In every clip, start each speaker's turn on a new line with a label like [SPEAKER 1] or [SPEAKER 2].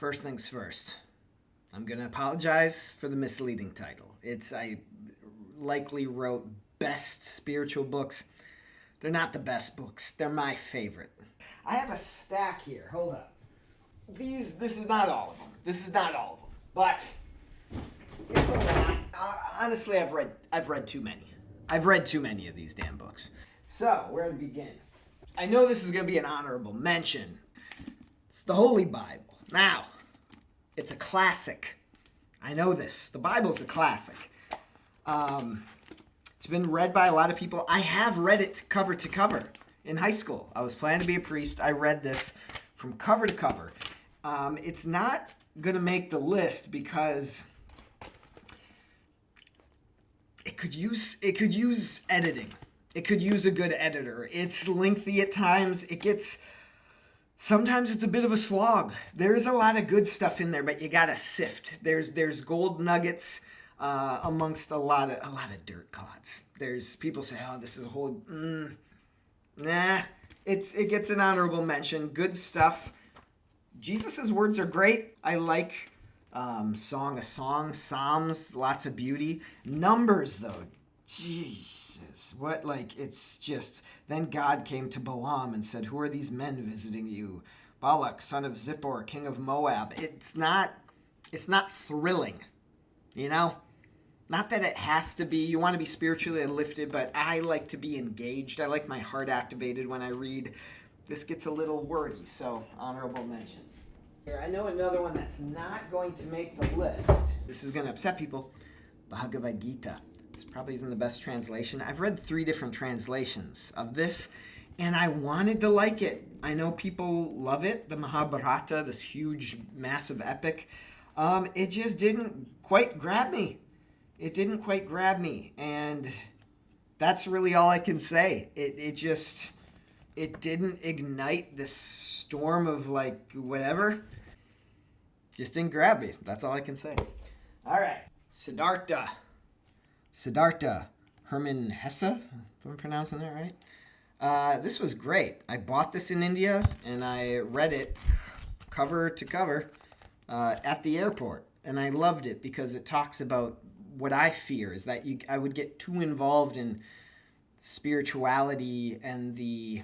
[SPEAKER 1] First things first. I'm going to apologize for the misleading title. I likely wrote best spiritual books. They're not the best books. They're my favorite. I have a stack here. Hold up. This is not all of them. But it's a lot. Honestly, I've read too many. I've read too many of these damn books. So, where to begin? I know this is going to be an honorable mention. It's the Holy Bible. Now, it's a classic. I know this. The Bible's a classic. It's been read by a lot of people. I have read it cover to cover in high school. I was planning to be a priest. I read this from cover to cover. It's not going to make the list because it could use editing. It could use a good editor. It's lengthy at times. Sometimes it's a bit of a slog. There's a lot of good stuff in there, but you gotta sift. There's gold nuggets amongst a lot of dirt clods. There's people say, oh, this is a whole nah. It gets an honorable mention. Good stuff. Jesus's words are great. I like Song of Songs, Psalms, lots of beauty. Numbers though, Jesus, it's just, then God came to Balaam and said, who are these men visiting you? Balak, son of Zippor, king of Moab. It's not thrilling, you know? Not that it has to be. You want to be spiritually lifted, but I like to be engaged. I like my heart activated when I read. This gets a little wordy, so honorable mention. Here, I know another one that's not going to make the list. This is going to upset people. Bhagavad Gita. This probably isn't the best translation. I've read 3 different translations of this, and I wanted to like it. I know people love it, the Mahabharata, this huge, massive epic. It just didn't quite grab me. And that's really all I can say. It didn't ignite this storm of whatever. Just didn't grab me. That's all I can say. All right. Siddhartha, Herman Hesse, if I'm pronouncing that right. This was great. I bought this in India, and I read it cover to cover at the airport. And I loved it because it talks about what I fear is that I would get too involved in spirituality and the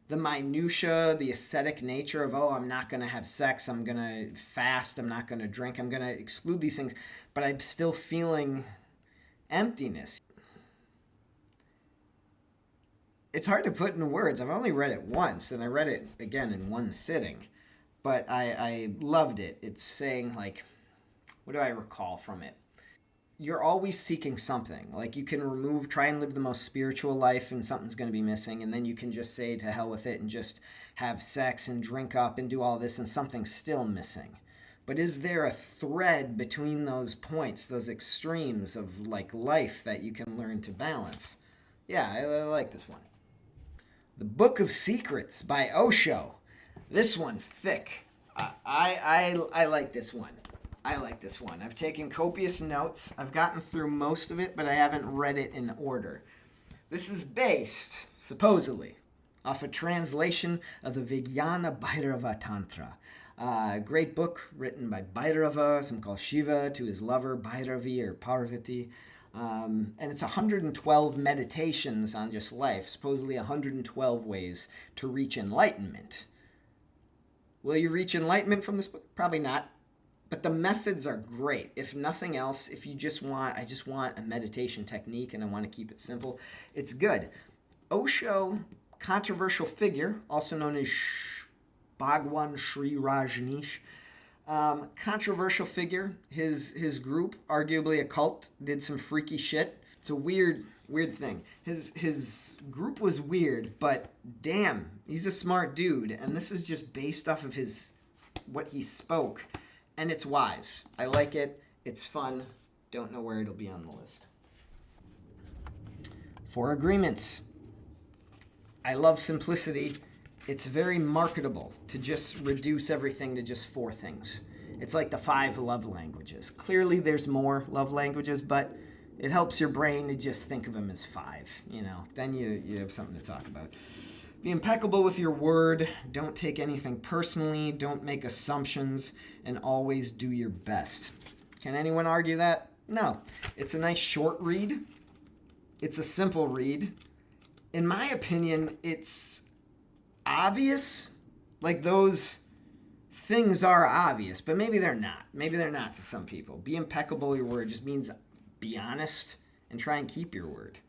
[SPEAKER 1] minutia, the ascetic nature of, I'm not going to have sex, I'm going to fast, I'm not going to drink, I'm going to exclude these things, but I'm still feeling emptiness. It's hard to put into words. I've only read it once, and I read it again in one sitting, but I loved it. It's saying, what do I recall from it? You're always seeking something. You can try and live the most spiritual life and something's going to be missing, and then you can just say to hell with it and just have sex and drink up and do all this and something's still missing. But is there a thread between those points, those extremes of life that you can learn to balance? Yeah, I like this one. The Book of Secrets by Osho. This one's thick. I like this one. I've taken copious notes. I've gotten through most of it, but I haven't read it in order. This is based, supposedly, off a translation of the Vijnana Bhairava Tantra. A great book written by Bhairava, some call Shiva, to his lover Bhairavi or Parvati. And it's 112 meditations on just life, supposedly 112 ways to reach enlightenment. Will you reach enlightenment from this book? Probably not. But the methods are great. If nothing else, if you I just want a meditation technique and I want to keep it simple, it's good. Osho, controversial figure, also known as Bhagwan Sri Rajneesh, controversial figure. His group, arguably a cult, did some freaky shit. It's a weird thing. His group was weird, but damn, he's a smart dude. And this is just based off of what he spoke. And it's wise. I like it. It's fun. Don't know where it'll be on the list. 4 Agreements. I love simplicity. It's very marketable to just reduce everything to just 4 things. It's like the 5 love languages. Clearly there's more love languages, but it helps your brain to just think of them as 5. Then you have something to talk about. Be impeccable with your word. Don't take anything personally. Don't make assumptions. And always do your best. Can anyone argue that? No. It's a nice short read. It's a simple read. In my opinion, it's obvious. Like, those things are obvious, but maybe they're not. Maybe they're not to some people. Be impeccable with your word just means be honest and try and keep your word.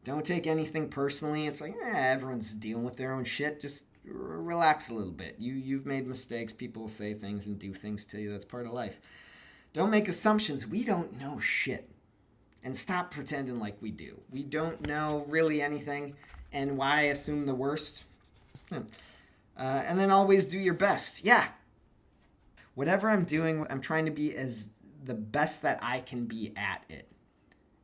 [SPEAKER 1] Don't take anything personally. It's like, everyone's dealing with their own shit. Just relax a little bit. You've made mistakes. People will say things and do things to you. That's part of life. Don't make assumptions. We don't know shit. And stop pretending like we do. We don't know really anything. And why assume the worst? And then always do your best. Yeah. Whatever I'm doing, I'm trying to be as the best that I can be at it.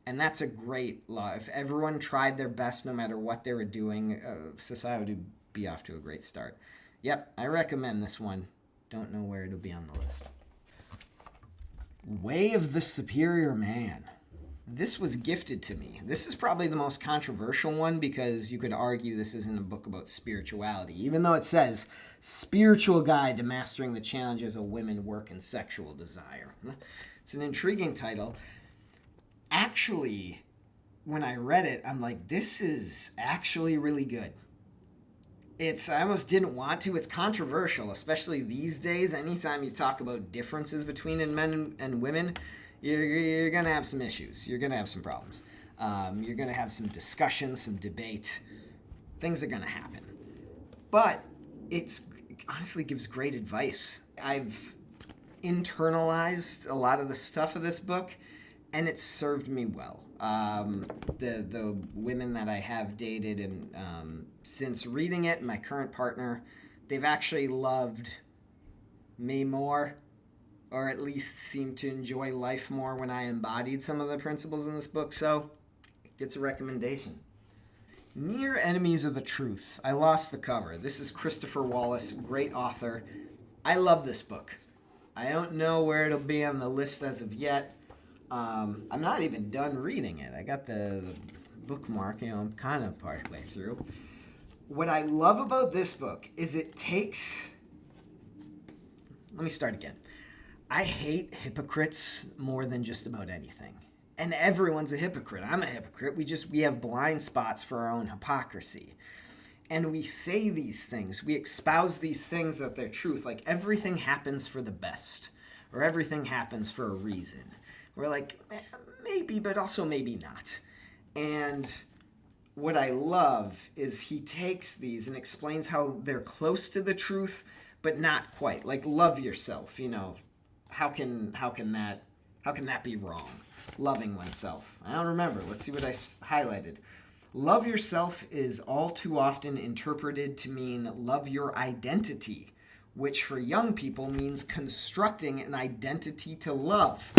[SPEAKER 1] And that's a great law. If everyone tried their best no matter what they were doing, society would be off to a great start. Yep, I recommend this one. Don't know where it'll be on the list. Way of the Superior Man. This was gifted to me. This is probably the most controversial one because you could argue this isn't a book about spirituality, even though it says, Spiritual Guide to Mastering the Challenges of Women, Work, and Sexual Desire. It's an intriguing title. Actually, when I read it, I'm like, this is actually really good. I almost didn't want to. It's controversial, especially these days. Anytime you talk about differences between men and women, you're going to have some issues. You're going to have some problems. You're going to have some discussion, some debate. Things are going to happen. But it honestly gives great advice. I've internalized a lot of the stuff of this book, and it's served me well. The women that I have dated and since reading it, my current partner, they've actually loved me more, or at least seemed to enjoy life more when I embodied some of the principles in this book. So, it gets a recommendation. Near Enemies of the Truth. I lost the cover. This is Christopher Wallis, great author. I love this book. I don't know where it'll be on the list as of yet. I'm not even done reading it. I got the bookmark, I'm kind of partway through. What I love about this book is it takes... Let me start again. I hate hypocrites more than just about anything. And everyone's a hypocrite. I'm a hypocrite. We have blind spots for our own hypocrisy. And we say these things. We espouse these things that they're truth. Like, everything happens for the best. Or everything happens for a reason. We're like, maybe, but also maybe not. And what I love is he takes these and explains how they're close to the truth, but not quite. Like, love yourself, How can that be wrong? Loving oneself. I don't remember. Let's see what I highlighted. Love yourself is all too often interpreted to mean love your identity, which for young people means constructing an identity to love.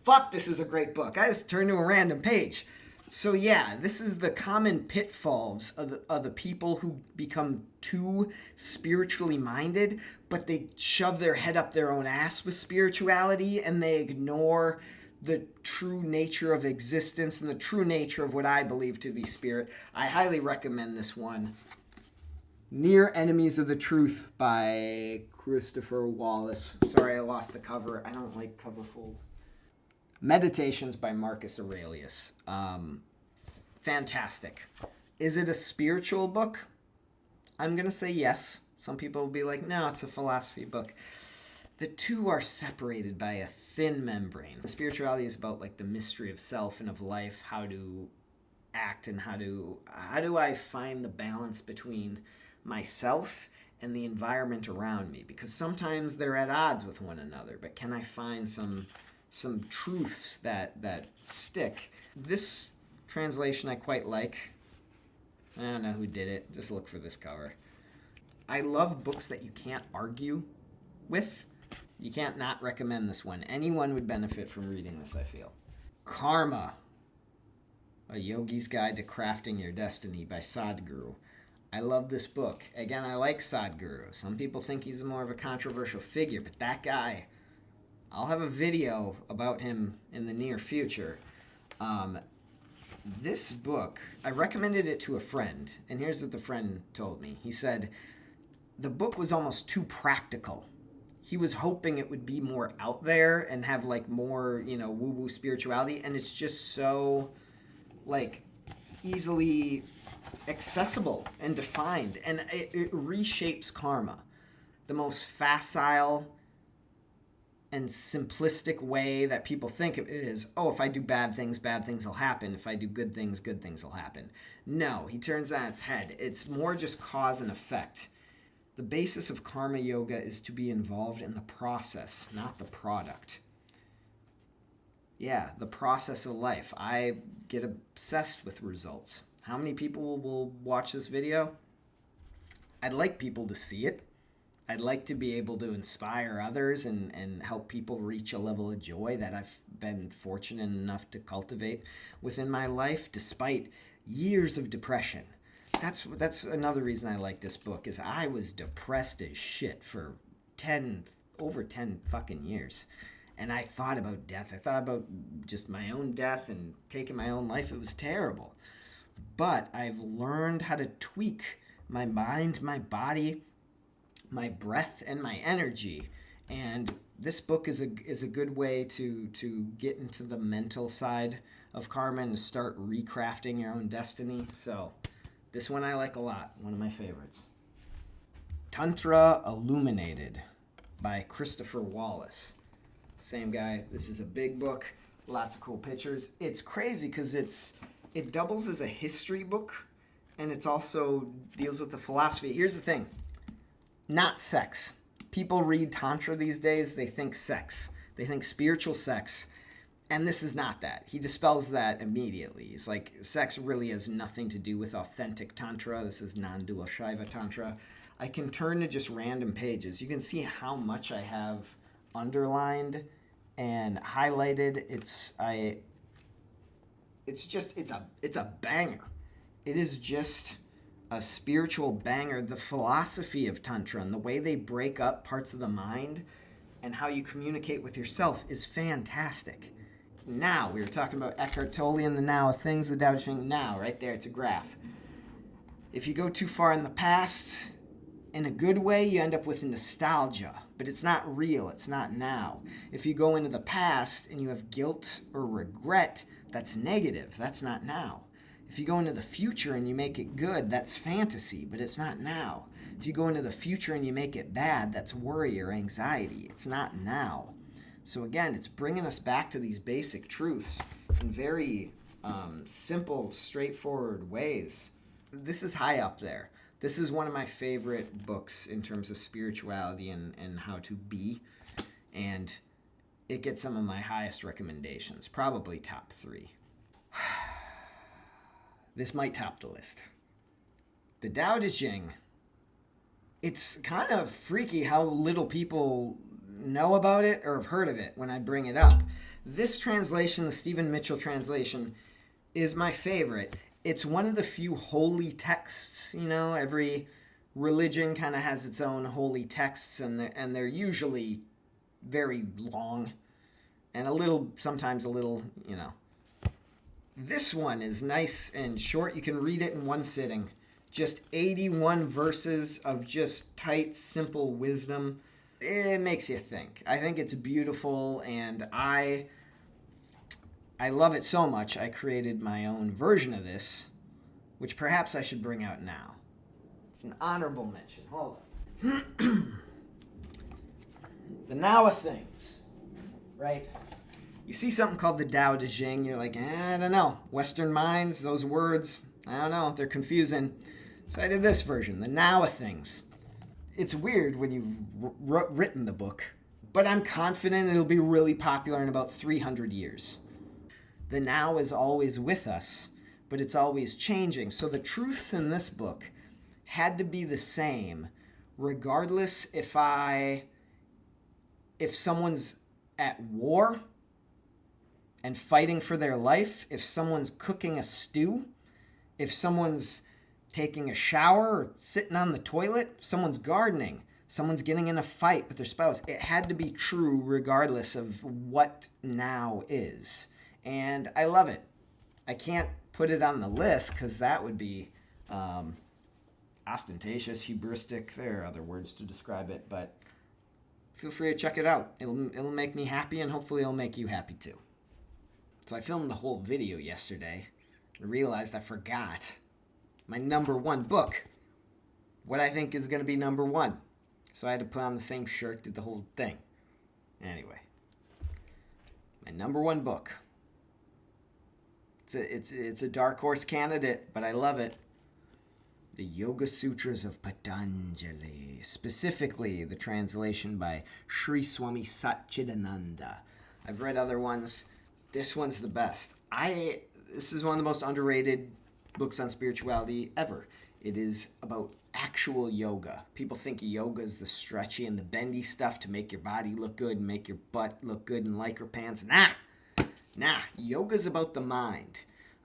[SPEAKER 1] Fuck, this is a great book. I just turned to a random page. So yeah, this is the common pitfalls of the people who become too spiritually minded, but they shove their head up their own ass with spirituality and they ignore the true nature of existence and the true nature of what I believe to be spirit. I highly recommend this one. Near Enemies of the Truth by Christopher Wallis. Sorry, I lost the cover. I don't like cover folds. Meditations by Marcus Aurelius. Fantastic. Is it a spiritual book? I'm going to say yes. Some people will be like, no, it's a philosophy book. The two are separated by a thin membrane. Spirituality is about like the mystery of self and of life, how to act and how do I find the balance between myself and the environment around me? Because sometimes they're at odds with one another, but can I find some truths that stick? This translation I quite like. I don't know who did it. Just look for this cover. I love books that you can't argue with. You can't not recommend this one. Anyone would benefit from reading this, I feel. Karma, A Yogi's Guide to Crafting Your Destiny by Sadhguru. I love this book. Again, I like Sadhguru. Some people think he's more of a controversial figure, but that guy, I'll have a video about him in the near future. This book, I recommended it to a friend, and here's what the friend told me. He said, the book was almost too practical. He was hoping it would be more out there and have like more, woo-woo spirituality, and it's just so like easily accessible and defined, and it reshapes karma. The most facile and simplistic way that people think of it is, oh, if I do bad things will happen. If I do good things will happen. No, he turns on its head. It's more just cause and effect. The basis of karma yoga is to be involved in the process, not the product. Yeah, the process of life. I get obsessed with results. How many people will watch this video? I'd like people to see it. I'd like to be able to inspire others and help people reach a level of joy that I've been fortunate enough to cultivate within my life, despite years of depression. That's another reason I like this book, is I was depressed as shit for over 10 fucking years. And I thought about death. I thought about just my own death and taking my own life. It was terrible. But I've learned how to tweak my mind, my body, my breath, and my energy. And this book is a good way to get into the mental side of karma and to start recrafting your own destiny. So this one I like a lot. One of my favorites. Tantra Illuminated by Christopher Wallis. Same guy. This is a big book. Lots of cool pictures. It's crazy because it doubles as a history book, and it's also deals with the philosophy. Here's the thing. Not sex. People read Tantra these days, they think sex. They think spiritual sex. And this is not that. He dispels that immediately. He's like, sex really has nothing to do with authentic Tantra. This is non-dual Shaiva Tantra. I can turn to just random pages. You can see how much I have underlined and highlighted. It's a banger. It is just a spiritual banger. The philosophy of Tantra and the way they break up parts of the mind and how you communicate with yourself is fantastic. Now, we were talking about Eckhart Tolle and the now of things, the Tao Te Ching. Now, right there, it's a graph. If you go too far in the past, in a good way, you end up with nostalgia, but it's not real, it's not now. If you go into the past and you have guilt or regret, that's negative, that's not now. If you go into the future and you make it good, that's fantasy, but it's not now. If you go into the future and you make it bad, that's worry or anxiety. It's not now. So again, it's bringing us back to these basic truths in very simple, straightforward ways. This is high up there. This is one of my favorite books in terms of spirituality and how to be. And it gets some of my highest recommendations, probably top 3. This might top the list. The Tao Te Ching. It's kind of freaky how little people know about it or have heard of it when I bring it up. This translation, the Stephen Mitchell translation, is my favorite. It's one of the few holy texts. Every religion kind of has its own holy texts, and they're usually very long and sometimes a little. This one is nice and short. You can read it in one sitting. Just 81 verses of just tight, simple wisdom. It makes you think. I think it's beautiful, and I love it so much, I created my own version of this, which perhaps I should bring out now. It's an honorable mention. Hold on. The now of things, right? You see something called the Tao Te Ching, you're like, I don't know. Western minds, those words, I don't know, they're confusing. So I did this version, the now of things. It's weird when you've written the book, but I'm confident it'll be really popular in about 300 years. The now is always with us, but it's always changing. So the truths in this book had to be the same, regardless if someone's at war and fighting for their life, if someone's cooking a stew, if someone's taking a shower or sitting on the toilet, someone's gardening, someone's getting in a fight with their spouse. It had to be true regardless of what now is. And I love it. I can't put it on the list because that would be ostentatious, hubristic. There are other words to describe it, but feel free to check it out. It'll make me happy, and hopefully it'll make you happy too. So I filmed the whole video yesterday and realized I forgot my number one book. What I think is going to be number one. So I had to put on the same shirt, did the whole thing. Anyway, my number one book. It's a dark horse candidate, but I love it. The Yoga Sutras of Patanjali. Specifically, the translation by Swami Satchidananda. I've read other ones. This one's the best. This is one of the most underrated books on spirituality ever. It is about actual yoga. People think yoga is the stretchy and the bendy stuff to make your body look good and make your butt look good in lycra pants. Nah. Yoga's about the mind.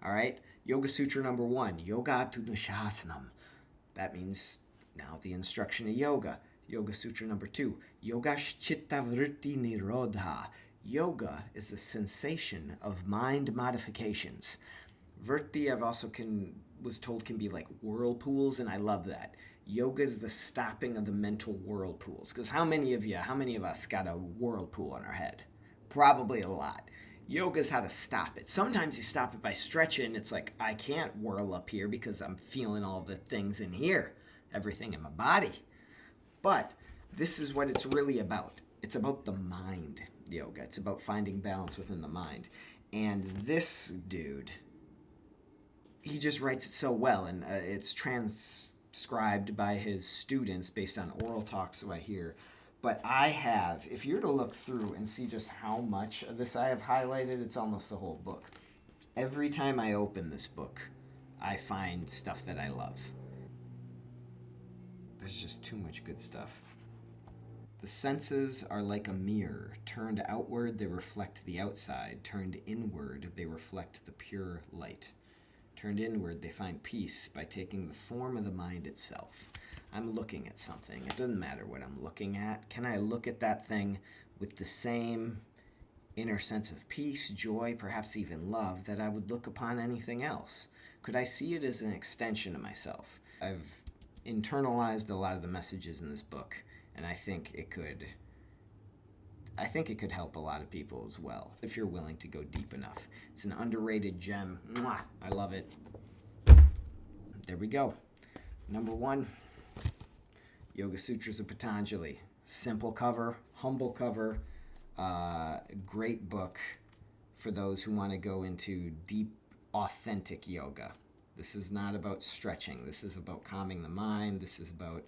[SPEAKER 1] All right? Yoga Sutra number 1, Yoga Anushasana. That means now the instruction of yoga. Yoga Sutra number 2, Yoga Chitta Vritti Nirodha. Yoga is the sensation of mind modifications. Vritti, I've also was told can be like whirlpools, and I love that. Yoga is the stopping of the mental whirlpools. Because how many of us got a whirlpool in our head? Probably a lot. Yoga's how to stop it. Sometimes you stop it by stretching. It's like, I can't whirl up here because I'm feeling all the things in here, everything in my body. But this is what it's really about. It's about the mind, yoga. It's about finding balance within the mind. And this dude, he just writes it so well, and it's transcribed by his students based on oral talks that I hear. But if you were to look through and see just how much of this I have highlighted, it's almost the whole book. Every time I open this book, I find stuff that I love. There's just too much good stuff. The senses are like a mirror. Turned outward, they reflect the outside. Turned inward, they reflect the pure light. Turned inward, they find peace by taking the form of the mind itself. I'm looking at something. It doesn't matter what I'm looking at. Can I look at that thing with the same inner sense of peace, joy, perhaps even love that I would look upon anything else? Could I see it as an extension of myself? I've internalized a lot of the messages in this book, and I think it could help a lot of people as well, if you're willing to go deep enough. It's an underrated gem. Mwah! I love it. There we go. Number 1, Yoga Sutras of Patanjali. Simple cover, humble cover, great book for those who want to go into deep, authentic yoga. This is not about stretching. This is about calming the mind. This is about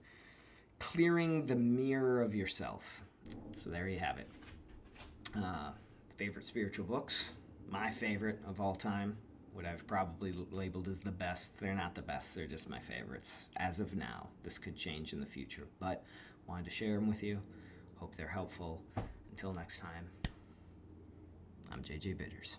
[SPEAKER 1] clearing the mirror of yourself. So there you have it. Favorite spiritual books? My favorite of all time, what I've probably labeled as the best. They're not the best, they're just my favorites. As of now, this could change in the future, but wanted to share them with you. Hope they're helpful. Until next time, I'm JJ Bitters.